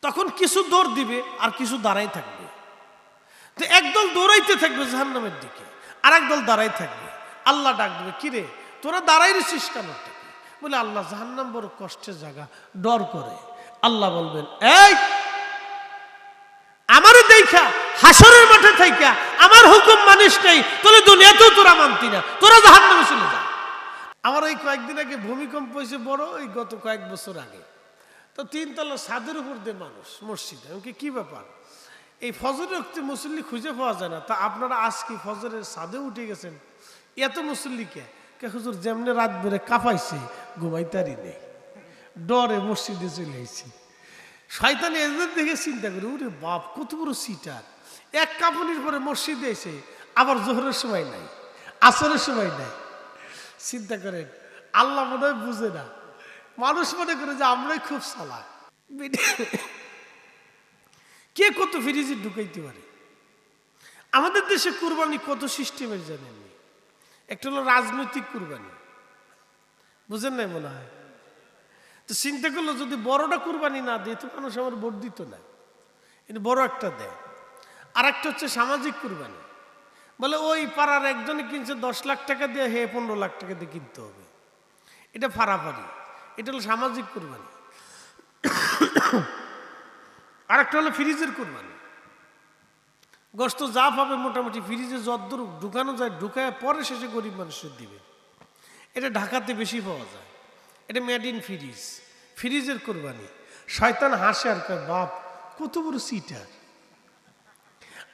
তখন কিছু দৌড় দিবে আর কিছু দাঁড়াই থাকবে। তো একদল দৌড়াইতে থাকবে জাহান্নামের দিকে, আর একদল দাঁড়াই থাকবে। আল্লাহ ডাক দেবে, কিরে তোরা দাঁড়াই রেছিস কেন? বলে আল্লাহ জাহান্নাম বড় কষ্টের জায়গা, ডর করে। আল্লাহ বলবেন, এই আমারে দেখা হাসরের মাঠে থাইকা আমার হুকুম মানিস নাই, তাহলে দুনিয়াতেও তোরা মানতি না, তোরা জাহান্নামে চলে যা। আমার এই কয়েকদিন আগে ভূমিকম্প হয়েছে বড়, এই গত কয়েক বছর আগে। তো 3 তলা ছাদের উপর দিয়ে মানুষ মসজিদে। আমাকে কি ব্যাপার, এই ফজরের রক্তে মুসল্লি খুঁজে পাওয়া যায় না, তা আপনারা আজকে ফজরের ছাদে উঠে গেছেন, এত মুসল্লিকে হুজুর যেমনে রাত বেড়ে কাঁপাইছে, ঘুমাইতারি নেই, ডরে মসজিদে চলে আইছি। শয়তান এদের দেখে চিন্তা করি, ওরে বাপ কত বড় সিটার, এক কাঁপুনির পরে মসজিদে এসে আবার জোহরের সময় নাই, আসরের সময় নাই। চিন্তা করেন, আল্লাহ মনে হয় বুঝে না, মানুষ মনে করে যে আমরাই খুব চালাক। কে কত ফ্রিজে ঢুকাইতে পারে। আমাদের দেশে কুরবানি কত সিস্টেমের জানেননি। একটা হলো রাজনৈতিক কুরবানি, বুঝেন নাই মনে হয়। তো চিন্তা করলো যদি বড়টা কুরবানি না দিয়ে তো মানুষ আমার ভোট দিত না, এটা বড় একটা দেয়। আর একটা হচ্ছে সামাজিক কুরবানি, বলে ওই পাড়ার একজনে কিনছে 10 লাখ টাকা দিয়ে, হে 15 লাখ টাকা দিয়ে কিনতে হবে, এটা ফাড়াফাড়ি, এটা হলো সামাজিক কুরবানি। আর একটা হলো ফ্রিজের কুরবানি, গোস্ত যা পাবে মোটামুটি ফ্রিজে যতদূর ঢুকানো যায় ঢুকায় পরে শেষে গরিব মানুষের দিবে। এটা ঢাকাতে বেশি পাওয়া যায়, এটা মেড ইন ফ্রিজ, ফ্রিজের কুরবানি। শয়তান হাসে আর কয়, বাপ কত বড় সিটার,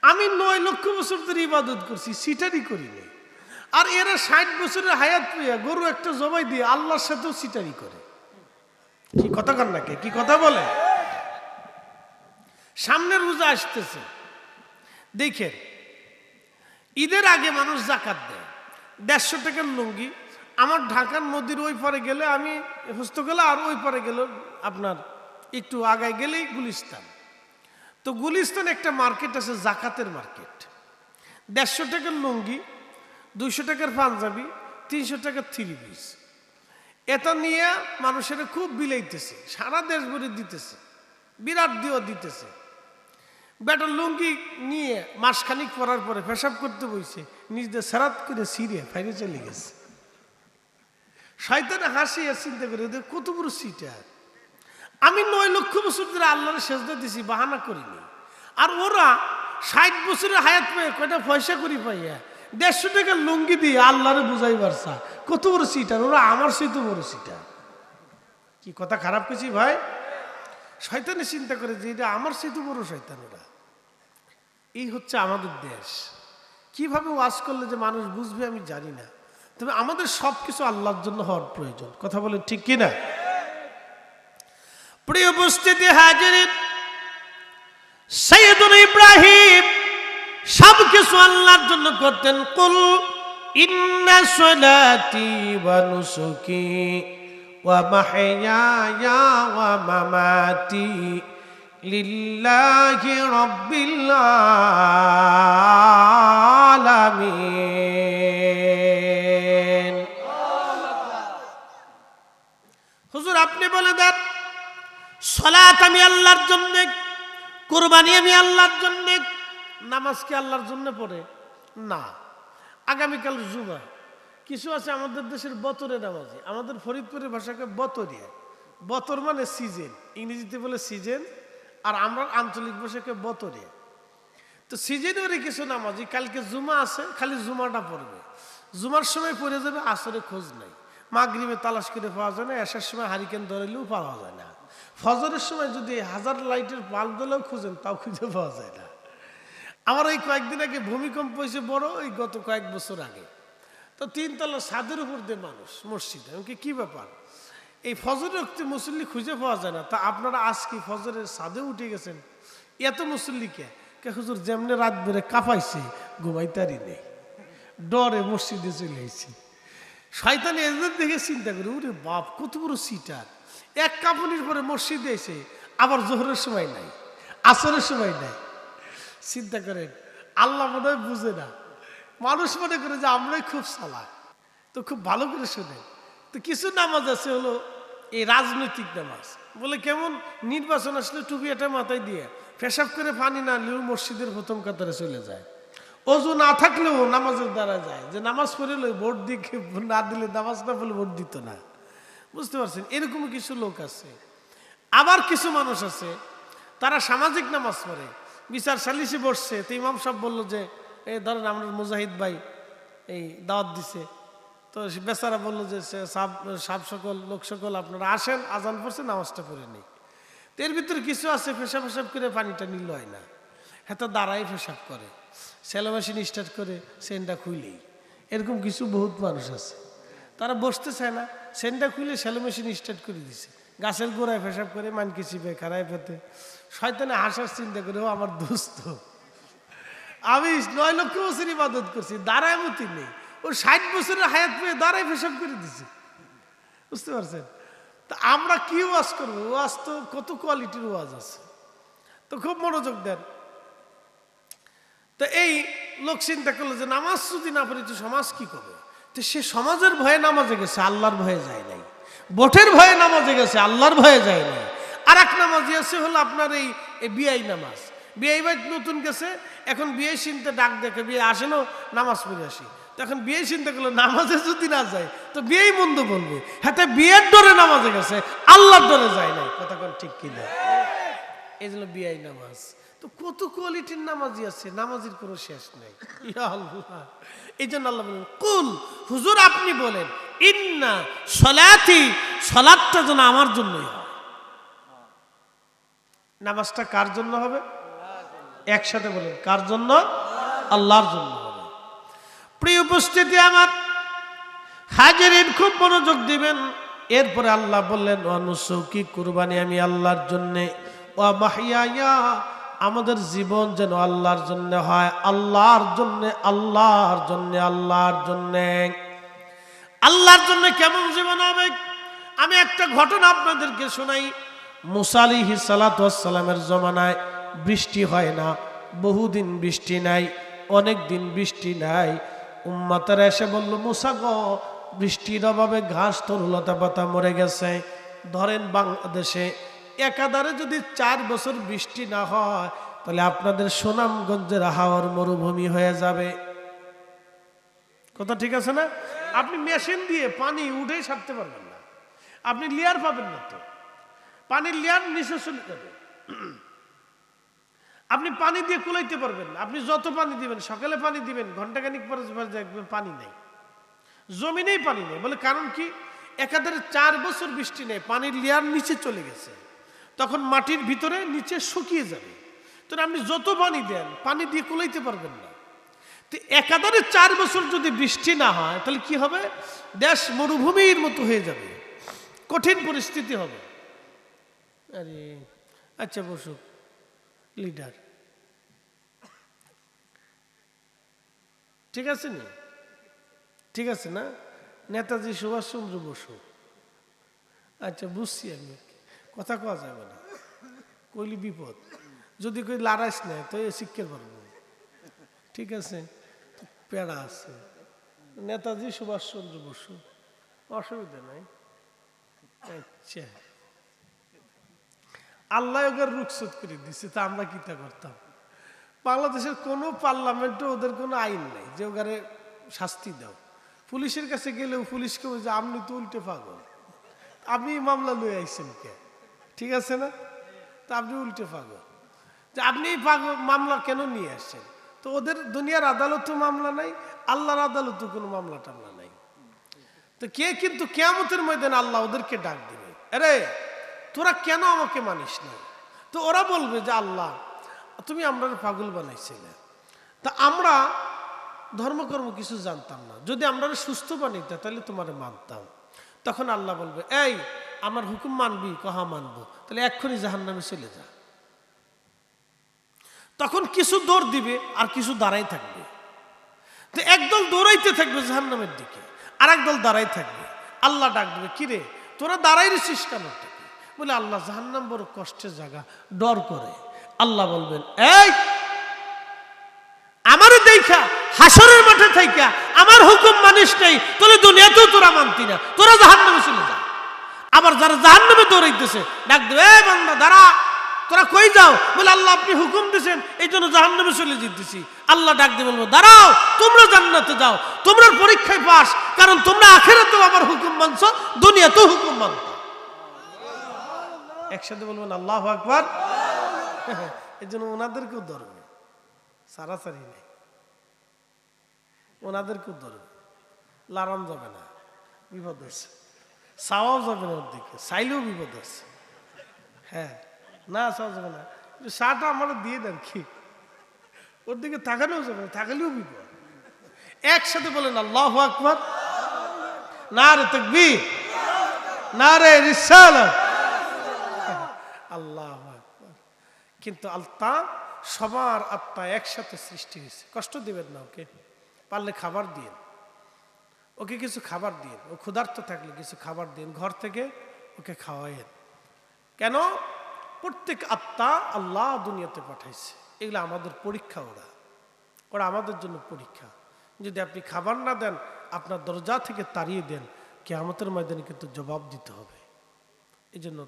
আমি 9 লক্ষ বছর ধরে ইবাদত করছি, সিটারই করিনি। আর এরা 60 বছরের হায়াত পেয়ে গরু একটা জবাই দিয়ে আল্লাহর সাথেও সিটারি করে। কি কথা কর নাকি, কি কথা বলে। সামনের রোজা আসতেছে, দেখেন ঈদের আগে মানুষ জাকাত দেয় 150 টাকার লুঙ্গি। আমার ঢাকার নদীর ওই পারে গেলে, আমি হস্তগোলা, আর ওই পারে গেল আপনার একটু আগায় গেলেই গুলিস্তান। তো গুলিস্তান একটা মার্কেট আছে, জাকাতের মার্কেট। 150 টাকার লুঙ্গি, 200 টাকার পাঞ্জাবি, 300 টাকার 3 পিস, এটা নিয়ে মানুষেরা খুব বিলাইতেছে, সারা দেশ ভরে দিতেছে, বিরাট দিয়েও দিতেছে। বেটার লুঙ্গি নিয়ে মাসখানিক পরার পরে পেশাব করতে বইছে, নিজদের সেরাত করে সিরিয়া ফাইরে চলে গেছে। শয়তানে হাসি আর চিন্তা করে, কত বড় সিটার, আমি 9 লক্ষ বছর ধরে আল্লাহর সেজদা দিছি, বাহানা করিনি। আর ওরা 60 বছরের হায়াত পেয়ে কয়টা পয়সা করি পাইয়া 150 টাকার লুঙ্গি দিয়ে আল্লাহরে বুঝাই পারছা, কত বড় সিটার। ওরা আমার সাথে বড় সিটার। কি কথা খারাপ কিছু ভাই? শয়তানে চিন্তা করে যে এটা আমার সাথে বড় শয়তান ওরা। এই হচ্ছে আমাদের দেশ। কিভাবে ওয়াজ করলে যে মানুষ বুঝবে আমি জানি না, তবে আমাদের সবকিছু আল্লাহর জন্য হওয়ার প্রয়োজন। কথা বলে ঠিক কিনা? প্রিয় উপস্থিতি হাজিরিন, সাইয়েদুনা ইব্রাহিম সবকিছু আল্লাহর জন্য করতেন। কুল ইন্না সলাতি ওয়া নুসুকি ওয়া মাহইয়ায়া ওয়া মামাতি লিল্লাহি রাব্বিল আলামিন। হুজুর আপনি বলে দেন, সালাত আমি আল্লাহর জন্য, কুরবানি আমি আল্লাহর জন্য, নামাজ কি আল্লাহর জন্য পড়ে না? আগামীকাল জুমা, কিছু আছে আমাদের দেশের বতরে নামাজি, আমাদের ফরিদপুরের ভাষাকে বতরিয়া। বতর মানে সিজন, ইংরেজিতে বলে সিজন, আর আমরা আঞ্চলিক ভাষাকে বতরিয়া। তো সিজনেরই কিছু নামাজি কালকে জুমা আছে, খালি জুমাটা পড়বে, জুমার সময় পড়ে যাবে, আসরে খোঁজ নাই, মাগরিবে তালাশ করে পাওয়া যায় না, এসার সময় হারিকেন ধরেলেও পাওয়া যায় না, ফজরের সময় যদি 1000 লাইটের বাল্ব দিলেও খুঁজেন তাও খুঁজে পাওয়া যায় না। আমার এই কয়েকদিন আগে ভূমিকম্প হয়েছে বড়, এই গত কয়েক বছর আগে। তো 3 তলা ছাদের উপর দিয়ে মানুষ মসজিদে। আমাকে কি ব্যাপার, এই ফজরের রক্তে মুসল্লি খুঁজে পাওয়া যায় না, তা আপনারা আজকে ফজরের ছাদে উঠে গেছেন, এত মুসল্লিকে হুজুর যেমনে রাত বেড়ে কাঁপাইছে, ঘুমাইতারি নেই, ডরে মসজিদে চলে আইছি। শয়তানে এদের দেখে চিন্তা করি, ওরে বাপ কত বড় সিটার, এক কাঁপুনির পরে মসজিদে এসে আবার জোহরের সময় নাই, আসরের সময় নাই। চিন্তা করেন, আল্লাহ মনে হয় বুঝে না, মানুষ মনে করে যে আমরাই খুব চালাক। তো খুব ভালো করে শোনেন, তো কিছু নামাজ আছে হলো এই রাজনৈতিক নামাজ, বলে কেমন? নির্বাচন আসলে টুপি এটা মাথায় দিয়ে পেশাব করে পানি না নিলেও মসজিদের প্রথম কাতারে চলে যায়। অজু না থাকলেও নামাজের দ্বারা যায়, যে নামাজ পড়লে ভোট দিয়ে না দিলে, নামাজ না পড়লে ভোট দিত না। বুঝতে পারছেন? এরকম কিছু লোক আছে। আবার কিছু মানুষ আছে তারা সামাজিক নামাজ পড়ে, বিচার সালিশে বসছে, তো ইমাম সাহেব বললো যে এই ধরেন আমরা মুজাহিদ ভাই এই দাওয়াত দিছে, তো বেচারা বললো যে সাব সকল লোক সকল আপনারা আসেন, আজান পড়ছে, নামাজটা পড়ে নেই। তো এর ভিতরে কিছু আছে পেশাব পেশাব করে পানিটা নিল হয় না, হ্যাঁ, তো দাঁড়াই পেশাব করে, সেলো মেশিন স্টার্ট করে সেনটা খুইলেই। এরকম কিছু বহুত মানুষ আছে, তারা বসতে চায় না, সেনটা খুলে সেলো মেশিন স্টার্ট করে দিছে, গাছের গোড়ায় পেশাব করে মানকে চিপে খাড়ায় পেতে শয়তানে হাসার চিন্তা করে, ও আমার দোস্ত, আমি 9 লক্ষ বছর ইবাদত করছি, দাঁড়ায় মতি নেই, ওর 60 বছরের হায়াত পেয়ে দাঁড়ায় পেশাব করে দিছে। বুঝতে পারছেন? তা আমরা কি ওয়াজ করবো? ওয়াজ তো কত কোয়ালিটির ওয়াজ আছে, তো খুব মনোযোগ দেন। তো এই লোক চিন্তা করলো যে নামাজ যদি না পড়ি তো সমাজ কি করবে? তো সে সমাজের ভয়ে নামাজে গেছে, আল্লাহর ভয়ে যায় নাই। ভোটের ভয়ে নামাজে গেছে, আল্লাহর ভয়ে যায় নাই। আর এক নামাজি আছে হলো আপনার এই বিআই নামাজ, বিআই ভাই নতুন গেছে, এখন বিআই চিন্তা ডাক দেখে বিয়ে আসেনও নামাজ পড়ে আসি। তো এখন বিয়ে চিন্তা করলো নামাজে যদি না যায় তো বিয়েই মন্দ বলবে, হাতে বিয়ের ডরে নামাজে গেছে, আল্লাহর ডরে যায় নাই। কথা কোন ঠিক কিনা? এই জন্য বিআই নামাজ। তো কত কোয়ালিটির নামাজি আছে, নামাজির কোনো শেষ নাই। ইয়া আল্লাহ, এই জন্য আল্লাহ বলেন কুল, হুজুর আপনি বলেন ইন্না সলাতি, সলাতটা যেন আমার জন্যই হয়। নামাজটা কার জন্য হবে? একসাথে বলেন, কার জন্য? আল্লাহর জন্য হবে। প্রিয় উপস্থিতি আমার হাজিরিন, খুব মনোযোগ দিবেন। এরপরে আল্লাহ বললেন অনুসুকি, কুরবানি আমি আল্লাহর জন্যে, ও মাহিয়া, আমাদের জীবন যেন আল্লাহর জন্য হয়, আল্লাহর জন্য, আল্লাহর জন্য, আল্লাহর জন্য। আল্লাহর জন্য কেমন জীবন হবে? আমি একটা ঘটনা আপনাদেরকে শোনাই। মুসা আলাইহিস সালাতু ওয়াস সালামের জমানায় বৃষ্টি হয় না, বহুদিন বৃষ্টি নাই, অনেক দিন বৃষ্টি নাই। উম্মতেরা এসে বলল, মুসা গো, বৃষ্টির অভাবে ঘাস তরুলতা পাতা মরে গেছে। ধরেন বাংলাদেশে একাধারে যদি 4 বছর বৃষ্টি না হয় তাহলে আপনাদের সুনামগঞ্জের হাওয়ার মরুভূমি হয়ে যাবে। কথা ঠিক আছে না? আপনি মেশিন দিয়ে পানি উঠেই ছাড়তে পারবেন না, আপনি লেয়ার পাবেন না, তো পানির লেয়ার নিচে চলে যাবে। আপনি পানি দিয়ে কুলাইতে পারবেন না, আপনি যত পানি দিবেন, সকালে পানি দিবেন, ঘন্টাখানিক পরে দেখবেন পানি নেই, জমিনেই পানি নেই। বলে কারণ কি? একাধারে 4 বছর বৃষ্টি নেই, পানির লেয়ার নিচে চলে গেছে, তখন মাটির ভিতরে নিচে শুকিয়ে যাবে। তো আপনি যত পানি দেন, পানি দিয়ে কুলাইতে পারবেন না। তো একাধারে 4 বছর যদি বৃষ্টি না হয় তাহলে কি হবে? দেশ মরুভূমির মতো হয়ে যাবে, কঠিন পরিস্থিতি হবে। আরে আচ্ছা বসুক লিডার, ঠিক আছে না? ঠিক আছে না? নেতাজি সুভাষচন্দ্র বসু। আচ্ছা বুঝছি, আমি কথা কওয়া যাবে না, কইলি বিপদ, যদি কই লড়াইস না তো শিক্ষার পারবো। ঠিক আছে, পেড়া আছে, নেতাজি সুভাষচন্দ্র বসু, অসুবিধা নাই। আচ্ছা, আল্লাহ ওদের রুখসত করে দিচ্ছে, তা আমরা কি তা করতাম? বাংলাদেশের কোনো পার্লামেন্টে ওদের কোনো আইন নেই যে ওখানে শাস্তি দাও। পুলিশের কাছে গেলেও পুলিশকে বলছে আপনি তো উল্টে পাগল, আপনি মামলা লয়ে আইছেন কে? ঠিক আছে না? তা আপনি উল্টে পাগল, যে আপনি মামলা কেন নিয়ে আসছেন? তো ওদের দুনিয়ার আদালতও মামলা নাই, আল্লাহর আদালতও কোনো মামলা টামলা নাই। তো কে কিন্তু কিয়ামতের ময়দানে আল্লাহ ওদেরকে ডাক দিবে, আরে তোরা কেন আমাকে মানিস না? তো ওরা বলবে যে আল্লাহ তুমি আমরা পাগল বানাইছিলে, তা আমরা ধর্মকর্ম কিছু জানতাম না, যদি আমরা সুস্থ বানাইতা তাহলে তোমার মানতাম। তখন আল্লাহ বলবে, এই আমার হুকুম মানবি? কহা মানবো, তাহলে এক্ষুনি জাহান্নামে চলে যা। তখন কিছু দৌড় দিবে আর কিছু দাঁড়াই থাকবে। তো একদল দৌড়াইতে থাকবে জাহান্নামের দিকে, আর একদল দাঁড়াই থাকবে। আল্লাহ ডাক দেবে, কিরে তোরা দাঁড়াই রেছিস কেন? বলে আল্লাহ জাহান্নাম বড় কষ্টের জায়গা, ডর করে। আল্লাহ বলবেন, এই আমারে দেখা হাসরের মাঠে থাইকা আমার হুকুম মানিস নাই, তাহলে দুনিয়াতেও তোরা মানতি না, তোরা জাহান্নামে চলে যা। আবার যারা জাহান্নামে দৌড়াইতেছে ডাক দেবে, এ বান্দা দাঁড়া, তোরা কই যাও? বলে আল্লাহ আপনি হুকুম দিয়েছেন এই জন্য জাহান্নামে চলে যেতেছি। আল্লাহ ডাক দিয়ে বলবো, দাঁড়াও, তোমরা জান্নাতে যাও, তোমরা পরীক্ষায় পাস, কারণ তোমরা আখিরাতেও আমার হুকুম মানছো, দুনিয়াতেও হুকুম মানতো। একসাথে বলবেন আল্লাহু আকবার। এই জন্য ওনাদেরকেও ধরবে, সারাসারি নেই, ওনাদেরকেও ধরবে, লারাম যাবে না, বিপদ আছে, চাওয়াও যাবে না, ওর দিকে চাইলেও বিপদ আছে। হ্যাঁ, না চাওয়া যাবে না, শাটা আমার দিয়ে দেন, কি ওর দিকে তাকালেও যাবে না, তাকালেও বিপদ। একসাথে বলেন আল্লাহু আকবার, নারে তাকবীর, নারে রিসালাত, আল্লাহু আকবার। কিন্তু আল্লাহ সবার আত্মা একসাথে সৃষ্টি হয়েছে, কষ্ট দিবেন না ওকে, পারলে খাবার দিন, ওকে কিছু খাবার দিন, ও ক্ষুধার্ত থাকলে কিছু খাবার দিন, ঘর থেকে ওকে খাওয়াইন। কেন? প্রত্যেক আত্মা আল্লাহ দুনিয়াতে পাঠাইছে, এগুলো আমাদের পরীক্ষা, ওরা আমাদের জন্য পরীক্ষা। যদি আপনি খাবার না দেন, আপনার দরজা থেকে তাড়িয়ে দেন, কিয়ামতের ময়দানে কিন্তু জবাব দিতে হবে। এই জন্য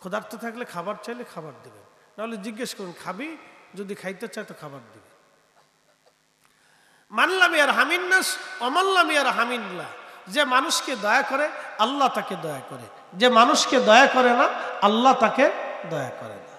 ক্ষুধার্ত থাকলে খাবার চাইলে খাবার দেবেন, নাহলে জিজ্ঞেস করুন খাবি, যদি খাইতে চায় তো খাবার দিবেন। মানলাম ইয়ার হামিন্নাস অমানলাম ইয়ার হামিন্লা, যে মানুষকে দয়া করে আল্লাহ তাকে দয়া করে, যে মানুষকে দয়া করে না আল্লাহ তাকে দয়া করে না।